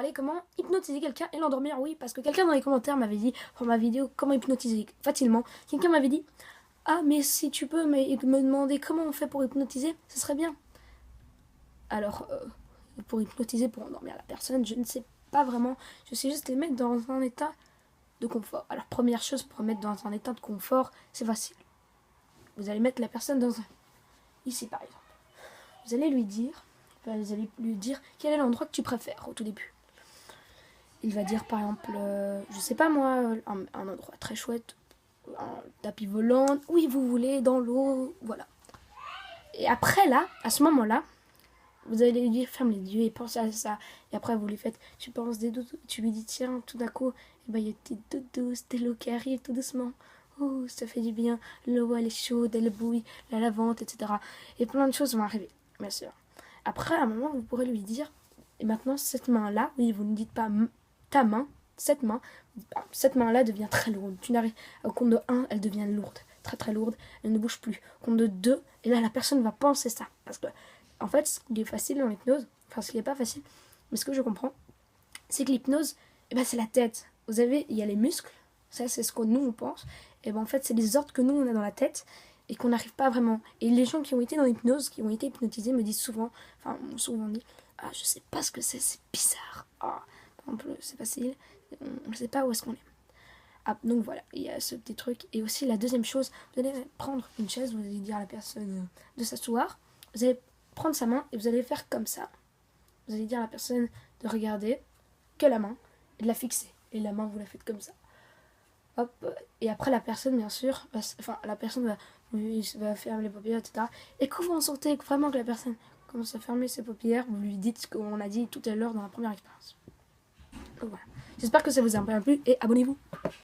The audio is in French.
parler comment hypnotiser quelqu'un et l'endormir. Oui, parce que quelqu'un dans les commentaires m'avait dit pour ma vidéo comment hypnotiser facilement. Quelqu'un m'avait dit ah mais si tu peux me demander comment on fait pour hypnotiser, ce serait bien. Alors pour hypnotiser, pour endormir la personne, je ne sais pas vraiment. Je sais juste les mettre dans un état de confort. Alors première chose pour mettre dans un état de confort, c'est facile. Vous allez mettre la personne dans un... Ici par exemple. Vous allez lui dire quel est l'endroit que tu préfères au tout début. Il va dire par exemple, je sais pas moi, un endroit très chouette, un tapis volant, oui vous voulez, dans l'eau, voilà. Et après là, à ce moment-là, vous allez lui dire ferme les yeux et pense à ça. Et après vous lui faites, tu penses des doudous, tu lui dis tiens, tout d'un coup, il y a tes doudous, tes l'eau qui arrive tout doucement. Oh, ça fait du bien, l'eau elle est chaude, elle bouille, la lavante, etc. Et plein de choses vont arriver, bien sûr. Après, à un moment, vous pourrez lui dire, et maintenant cette main-là, oui, vous ne dites pas ta main, cette main-là devient très lourde. Tu n'arrives, au compte de 1, elle devient lourde, très très lourde, elle ne bouge plus. Au compte de 2, et là la personne va penser ça. Parce que, en fait, ce qui est facile dans l'hypnose, enfin ce qui n'est pas facile, mais ce que je comprends, c'est que l'hypnose, c'est la tête. Vous avez, il y a les muscles, ça c'est ce que nous on pense, et en fait c'est les ordres que nous on a dans la tête, et qu'on n'arrive pas vraiment. Et les gens qui ont été dans l'hypnose, qui ont été hypnotisés, me disent souvent, m'ont souvent dit, ah je sais pas ce que c'est bizarre. Ah, par exemple, c'est facile, on ne sait pas où est-ce qu'on est. Ah, donc voilà, il y a ce petit truc. Et aussi la deuxième chose, vous allez prendre une chaise, vous allez dire à la personne de s'asseoir, vous allez prendre sa main et vous allez faire comme ça. Vous allez dire à la personne de regarder que la main et de la fixer. Et la main, vous la faites comme ça. Hop, et après la personne, bien sûr, la personne va fermer les paupières, etc. Et quand vous en sentez vraiment que la personne commence à fermer ses paupières, vous lui dites ce qu'on a dit tout à l'heure dans la première expérience. Donc voilà. J'espère que ça vous a un peu plu et abonnez-vous.